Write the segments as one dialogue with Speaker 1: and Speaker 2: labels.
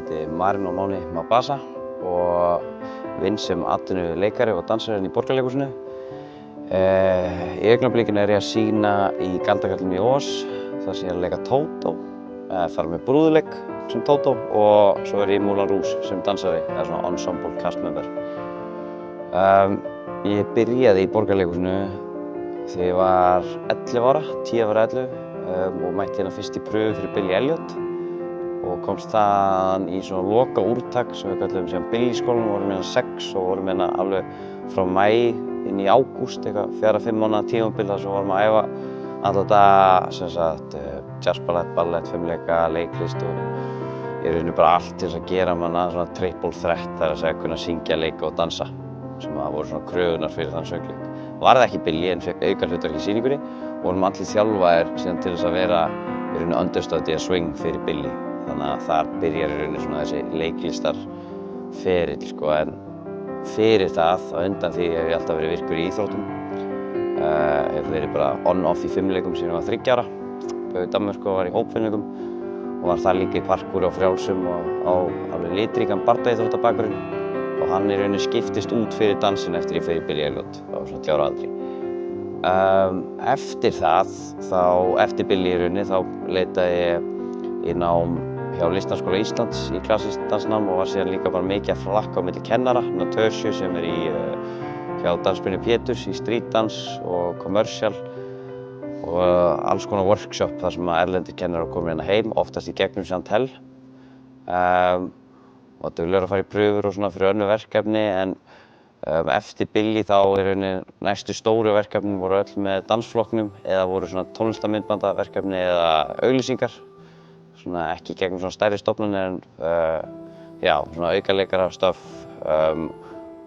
Speaker 1: heiti Marino Máni Mabasa og vinn sem atvinnuleikari og dansari í Borgarleikhúsinu. Í augnablikinu ég að sýna í Galdrakarlinum í Ós, þar sem ég að leika Tótó, fara með brúðuleik sem Tótó og svo ég í Moulin Rouge sem dansari, eða svona ensemble castmember. Ég byrjaði í Borgarleikhúsinu þegar ég var 11 ára, 10 ára 11 og mætti hérna fyrst í pröfu fyrir Billy Elliot og komst þaðan í svona loka úrtak sem við kölluðum síðan Billy-skólanum, vorum hérna 6 og vorum hérna alveg frá maí inn í ágúst, eitthvað 4-5 mánaða tímabil þar sem vorum að æfa alla daga, sem sagt jazzballett, ballett, fimleika, leiklist og í rauninni bara allt til þess að gera manna svona triple threat, það er að segja kunna syngja, leika og dansa sem að voru svona kröfunar fyrir þann söngleik. Var það ekki Billy en fekk aukahlutverk í sýningunni og vorum allir þjálfaðir síðan til þess að vera í rauninni understudy að swing fyrir Billy. Þannig að þar byrjar í rauninni svona þessi leiklistarferill sko, en fyrir það, á undan því hef ég alltaf verið virkur í íþróttum. Hef verið bara on-off í fimleikum síðan ég var 30 ára. Bjó í Danmörku og var í hópfimleikum og var þar líka í parkour og frjálsum og á alveg litríkan bardaíþróttabakgrunn. Og hann í rauninni skiptist út fyrir dansinn eftir ég fer í Billy Elliot á svona 10 ára aldri. Eftir það, eftir Billy í rauninni, þá leitaði ég í nám hjá Listaháskóla Íslands í klassískt dansnám og var síðan líka bara mikið að flakka á milli kennara, Törsju sem hjá Dansspyrnu Péturs í streetdans og commercial og alls konar workshop þar sem erlendir kennarar komu hérna heim, oftast í gegnum Chantel. Og duglegur að fara í pröfur og svona fyrir önnur verkefni en eftir Billy þá í rauninni næstu stóru verkefni voru öll með dansflokknum eða voru svona tónlistarmyndbandaverkefni eða auglýsingar. Svona ekki gegnum svona stærri stofnanir en já, svona aukaleikara stöf,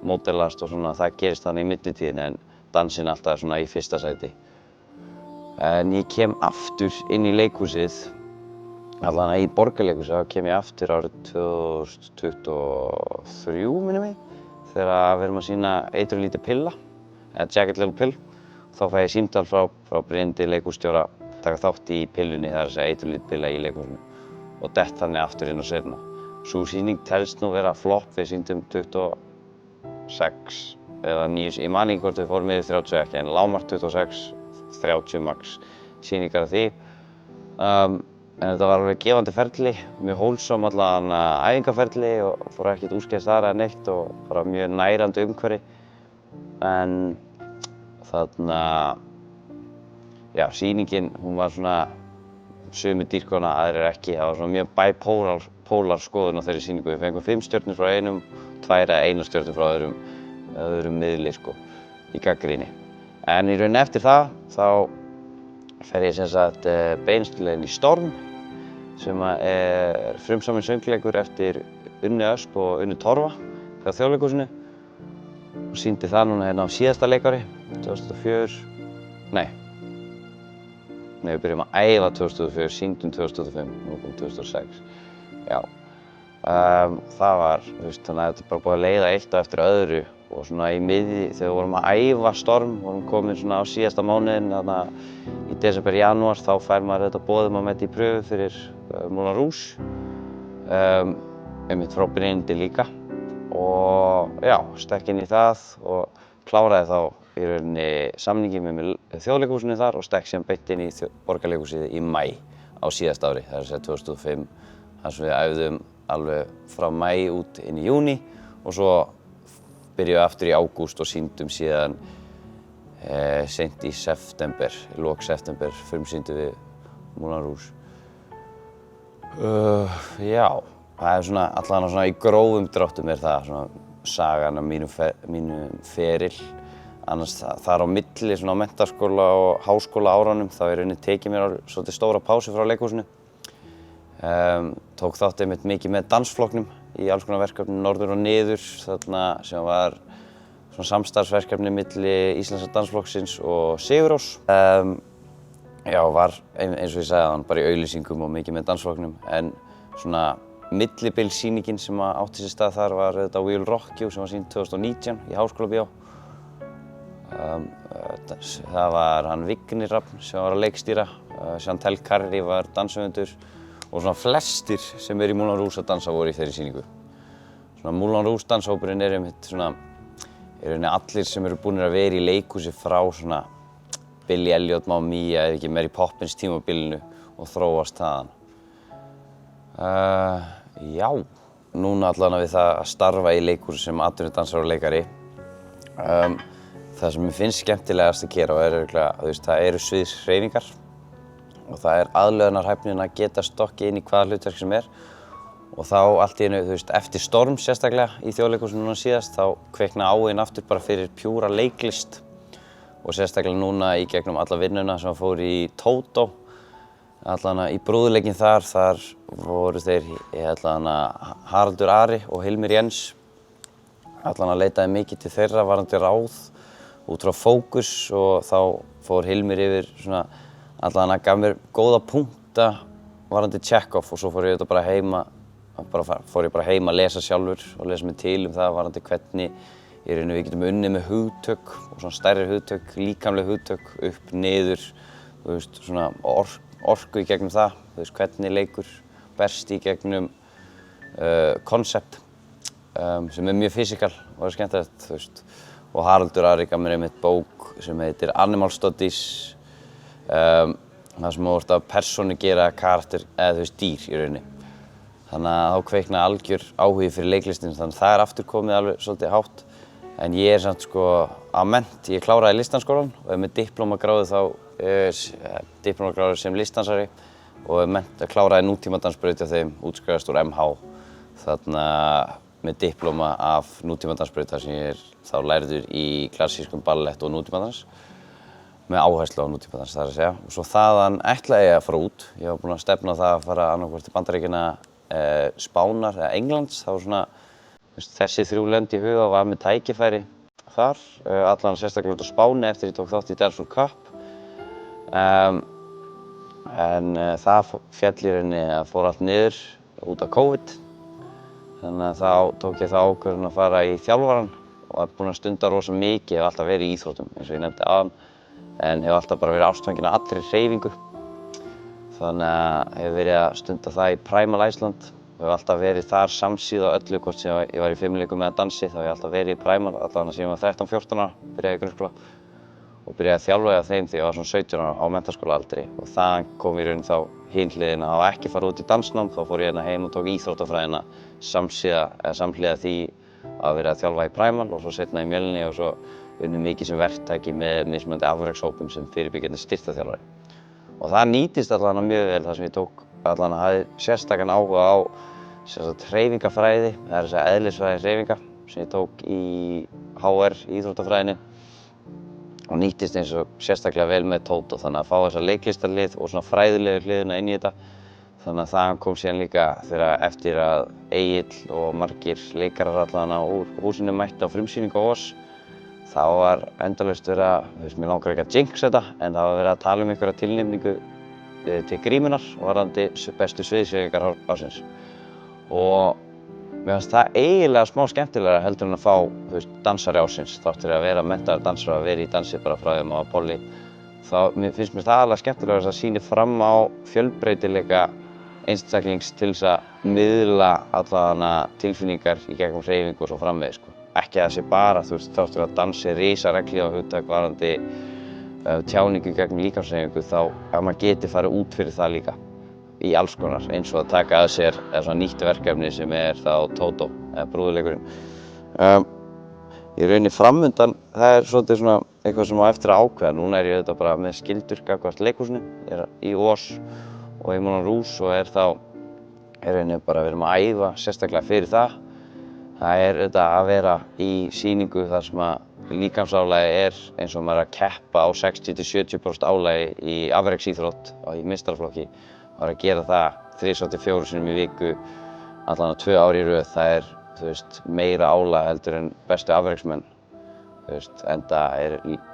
Speaker 1: módelast og svona það gerist þannig í millitíðinni en dansinn alltaf svona í fyrsta sæti. En ég kem aftur inn í leikhúsið allan í Borgarleikhúsið, þá kem ég aftur árið 2023 minnir mig þegar við erum að sýna Eiturlítið pilla, eða Jagged Little Pill. Þá fæ ég símtal frá Bryndi leikhússtjóra taka þátt í pillunni, það er að segja Eiturlítið pilla í leikhúsinu og dett þannig aftur inn á sviðina. Sú sýning telst nú vera flopp, við sýndum 26 eða 9, ég man ekki hvort við fórum yfir 30 ekki, en lágmark 26, 30 max sýningar af því. En þetta var alveg gefandi ferli, mjög wholesome allan æfingaferli og fór ekkert úrskeiðis þar eða neitt og bara mjög nærandi umhverfi. En þarna, já, sýningin, hún var svona sumir dýrkona, aðrir ekki. Það var svona mjög bipolar skoðun á þeirri sýningu. Við fengum 5 stjörnur frá einum, 2 eða 1 stjörnu frá öðrum miðli sko, í gagnrýni. En í rauninni eftir það, þá fer ég sem sagt beinstilega inn í Storm sem er frumsaminn söngleikur eftir Unni Ösp og Unni Torfa hjá Þjóðleikhúsinu og sýndi það núna hérna á síðasta leikari 2004, nei við byrjum að æfa 2004, sýndum 2005, nú kom 2006, já. Það var, þú veist, þannig að þetta er bara búið að leiða eitt á eftir öðru og svona í miðji, þegar við vorum að æfa Storm, vorum komin svona á síðasta mánuðinn, þarna í desember, janúar, þá fær maður þetta boðum að mæta í pröfu fyrir Moulin Rouge, einmitt frá Bryndi líka og já, stekk inn í það og kláraði þá í rauninni samningi með Þjóðleikhúsinu þar og stekk síðan beint inn í Borgarleikhúsið í maí á síðasta ári, það er að segja 2005, þar sem við æfðum alveg frá maí út inn í júní og svo byrjuðum við aftur í ágúst og sýndum síðan seint í september, í lok september frumsýndum við Moulin Rouge. Já, það er svona allavega svona í grófum dráttum er það svona sagan af mínum feril. Annars þar á milli svona á menntaskóla og háskóla árunum þá í rauninni tekið mér svolítið stóra pásu frá leikhúsinu. Tók þátt einmitt mikið með dansflokknum í alls konar verkefni norður og niður þarna sem var svona samstarfsverkefni milli Íslenska dansflokksins og Sigurós. Já, var eins og ég sagði áðan bara í auglýsingum og mikið með dansflokknum en svona millibilssýningin sem átti sér stað þar var þetta We Will Rock You sem var sýnd 2019 í Háskólabíó. Það var hann Vignir Rafn sem var að leikstýra, Chantel Carey var danshöfundur og svona flestir sem í Moulin Rouge að dansa voru í þeirri sýningu. Svona Moulin Rouge danshópurinn einmitt svona, rauninni allir sem eru búnir að vera í leikhúsi frá svona Billy Elliot, Mamma Mia eða ekki Mary Poppins tímabilinu og þróast þaðan. Já, núna allavega við það að starfa í leikhúsi sem atvinnudansari og leikari. Það sem mér finnst skemmtilegast að gera það eru sviðshreyfingar og það aðlögunarhæfnin að geta stokkið inn í hvaða hlutverk sem og þá allt í einu, eftir storm sérstaklega í Þjóðleikhúsinu núna síðast þá kveikna áhuginn aftur bara fyrir pjúra leiklist og sérstaklega núna í gegnum alla vinnuna sem fór í Tótó allavega í brúðuleikinn þar voru þeir Haraldur Ari og Hilmir Jens allavega leitaði mikið til þeirra varðandi ráð út frá fókus og þá fór Hilmir yfir svona allavega gaf mér góða punkta varðandi Chekhov og svo fór ég bara heima að lesa sjálfur og lesa mig til það varðandi hvernig við getum unnið með hugtök og svona stærri hugtök, líkamleg hugtök upp, niður, svona orku í gegnum það, hvernig leikur berst í gegnum konsept sem mjög fysikal og skemmtilegt, og Haraldur Ari gaf mér einmitt bók sem heitir Animal Studies, það sem þú ert að persónugera karakter eða dýr í rauninni. Þannig að þá kveiknaði algjör áhugi fyrir leiklistin, þannig að það aftur komið alveg svolítið hátt. En ég samt á mennt, ég kláraði listdansskólann og með diplómagráðu sem listdansari og kláraði nútímadansbraut af þeim, útskrifaðist úr MH. Þannig að með diplóma af nútímadansbraut þar sem ég þá lærður í klassískum ballett og nútímadans með áherslu á nútímadans þar að segja. Og svo þaðan ætlaði ég að fara út. Ég var búinn að stefna á það að fara annaðhvort til Bandaríkjanna, Spánar eða Englands. Það var svona þessi 3 lönd í huga og var með tækifæri þar. Allan sérstaklega út á Spáni eftir ég tók þátt í Dance World Cup. En það féll í rauninni að fór allt niður út af COVID. Þannig að þá tók ég þá ákvörðun að fara í þjálfarann og var búinn að stunda rosa mikið, hef alltaf verið í íþróttum eins og ég nefndi áðan, en hef alltaf bara verið ástfanginn af allri hreyfingu. Þannig að hef verið að stunda það í Primal Iceland og hef alltaf verið þar samsíða öllu, hvort sem ég var í fimleikum eða dansi, þá hef ég alltaf verið í Primal, allavega síðan ég var 13-14 ára, byrjaði í grunnskóla og byrjaði að þjálfa hjá þeim þegar ég var svona 17 ára á menntaskólaaldri og þaðan kom í raun þá hin hliðina að ekki fara út í dansnám, þá fór ég hérna heim og tók íþróttafræðina samhliða því að vera að þjálfa í Primal og svo seinna í Mjölni og svo unnið mikið sem verktaki með mismunandi afrekshópum sem fyrirbyggjandi styrktarþjálfari. Og það nýtist allavega mjög vel þar sem ég tók allavega hafði sérstakan áhuga á hreyfingafræði, það þessar eðlisfræði hreyfinga sem ég tók í HR íþróttafræðinni og nýttist eins og sérstaklega vel með Tótó, þannig að fá þessa leiklistarlið og svona fræðilegu hliðina inn í þetta. Þannig að það kom síðan líka þegar eftir að Egill og margir leikarar allavega úr húsinu mættu á frumsýningu á Oss, þá var endalaust verið að, mér langar ekki að jinx þetta, en það var verið að tala einhverja tilnefningu til Grímunnar varðandi bestu sviðshreyfingar ársins. Og mér fannst það eiginlega smá skemmtilegra heldur en að fá dansari ársins, þáttur að vera menntaður dansari að vera í dansi bara frá því að maður var polli. Þá finnst mér það alveg skemmtilegra að það sýnir fram á fjölbreytileika einstaklings til þess að miðla allavega tilfinningar í gegnum hreyfingu og svo framvegis. Ekki að það sé bara þáttur að dansi risaregli á hugtak varðandi tjáningu gegnum líkamshreyfingu, þá að maður geti farið út fyrir það líka í alls konar, eins og að taka að sér svona nýtt verkefni sem þá Tótó, eða brúðuleikurinn. Í rauninni framundan, það svolítið svona eitthvað sem á eftir að ákveða. Núna ég auðvitað bara með skyldur gagnvart leikhúsinu, ég í Oss og í Moulin Rouge og þá rauninni bara við erum að æfa sérstaklega fyrir það. Það auðvitað að vera í sýningu þar sem að líkamsálagi eins og maður að keppa á 60–70% álagi í afreksíþrótt í meistaraflokki og að gera það 3–4 sinnum í viku allan 2 ár í röð. Það meira álag heldur en bestu afreksmenn. Enda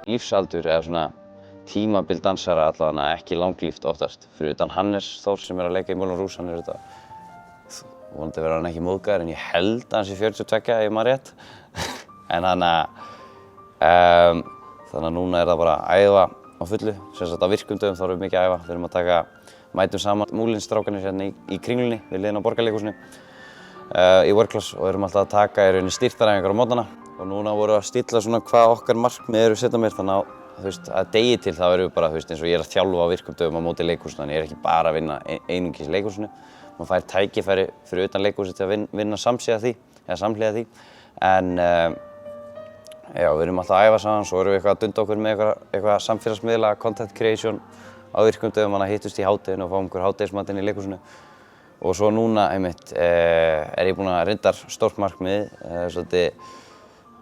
Speaker 1: lífsaldur eða svona tímabil dansara allavega ekki langlíft oftast. Fyrir utan Hannes Þór sem að leika í Moulin Rouge, hann þetta vonandi verður hann ekki móðgæður en ég held að hann sé 42 ef ég man rétt. En þannig að núna það bara að æfa á fullu, sem sagt á virkum dögum þá erum við mikið að æfa. Við erum að mætum saman múlinsstrákarnir hérna í Kringlunni við hliðina á Borgarleikhúsinu í workclass og erum alltaf að taka í rauninni styrktaræfingar á mótnana. Og núna vorum við að stilla svona hvað okkar markmið eru setja mér, þannig að þú veist, að degi til þá erum við bara, þú veist, eins og ég er að þjálfa á virkum dögum á móti leikhúsinu, þannig ég er ekki bara að vinna einungis í leikhúsinu. Maður fær tækifæri fyrir utan leikhúsið til að vinna samhliða því. En já, við erum alltaf að æfa saman, svo erum við eitthvað að dunda okkur með eitthvað samfélagsmiðla, content creation á virkum dögum, þannig að hittust í hádeginu og fáum okkur hádegismatinn í leikhúsinu. Og svo núna, einmitt, er ég búinn að reyndar stórt markmið,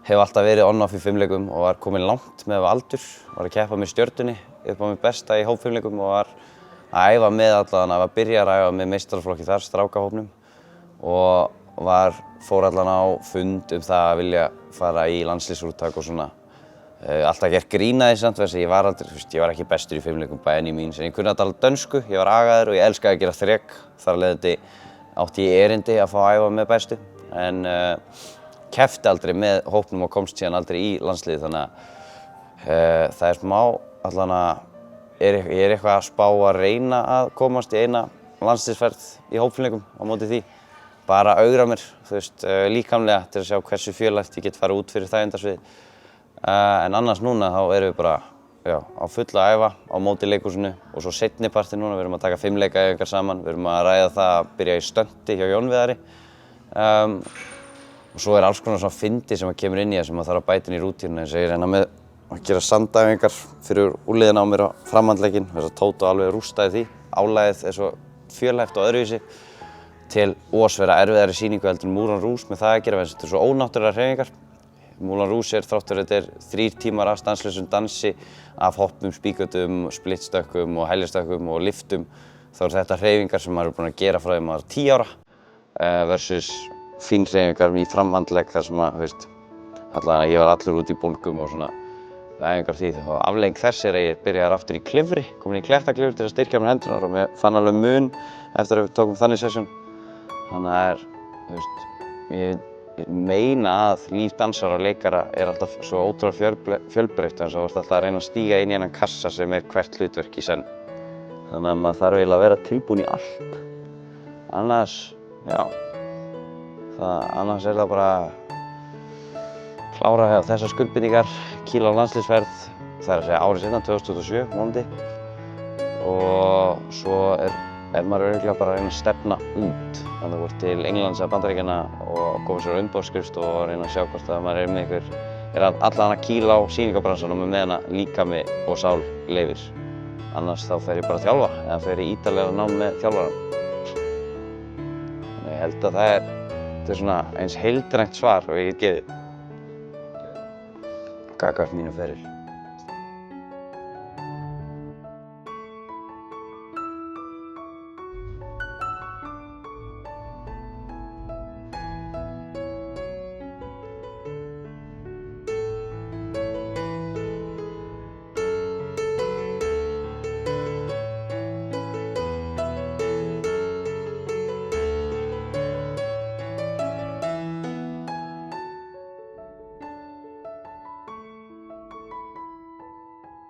Speaker 1: hef alltaf verið on-off í fimleikum og var komin langt með aldur, var að keppa með Stjörnunni upp á mitt besta í hópfimleikum og var að æfa með allan, að byrja að æfa með meistaraflokki þar, strákahópnum og fór allan á fund það að vilja fara í landsliðsúrtak og svona. Alltaf gert grín að því samt, ég var ekki bestur í fimleikum by any means, en ég kunni að tala dönsku, ég var agaður og ég elskaði að gera þrek, þar af leiðandi átti ég erindi að fá að æfa með bestu, en keppti aldrei með hópnum og komst síðan aldrei í landsliðið, þannig að það er smá, allan að ég er eitthvað að spá að reyna að komast í eina landsliðsferð í hópfimleikum á móti því. Bara augra mér, þú veist, líkamlega til að sjá hversu fjölhæft ég get farið út fyrir þægindasvið. En annars núna þá erum við bara á fullu að æfa á móti leikhúsinu og svo seinni partinn núna, við erum að taka fimleikaæfingar saman, við erum að ræða það að byrja í stunti hjá Jón Viðari. Og svo alls konar svona fyndi sem kemur inn í það sem maður þarf að bæta inn í rútínuna, eins og ég reyna með að gera sandæfingar fyrir úrliðina á mér á framhandlegginn, þess að Tóto alveg rústaði því. Álagið er svo fjölhæft og öðruvísi til vera erfiðari sýningu heldur en Moulin Rouge með það að gera, þetta er svo ónáttúrulegar hreyfingar. Moulin Rouge þrátt fyrir þetta 3 tímar af stanslausum dansi af hoppum, spíkötum, splittstökkum og hæljastökkum og liftum. Þá þetta hreyfingar sem maður er búinn að gera frá því maður 10 ára versus fínhreyfingar í framhandlegg þar sem að, ég var allur út í bólgum og svona æfingar því. Og afleiðing þess er að ég byrjaði aftur í klifri, komin í klettaklifri til að styrkja mér hendurnar og ég fann alveg mun eftir að við tókum þannig sesjón. Þannig að ég meina að líf dansara og leikara er alltaf svo ótrúlega fjölbreytt, en svo alltaf að reyna að stíga inn í þennan kassa sem er hvert hlutverk í senn. Þannig að maður þarf eiginlega að vera tilbúinn í allt. Annars er það bara klára þessar skuldbindingar, kýla á landsliðsferð, það er að segja árið seinna, 2027 vonandi. Og svo er maður örugglega bara að reyna að stefna út, þannig að til Englands eða Bandaríkjanna og koma sér á umboðsskrifstofu og reyna að sjá hvort að maður er allan að kýla á sýningarbransanum með hana líkami og sál leyfir. Annars þá fer ég bara að þjálfa eða fer í ítarlega nám með þjálfarann. Þannig ég held að það er svona eins heildrænt svar og ég get gefið gagnvart mínum feril.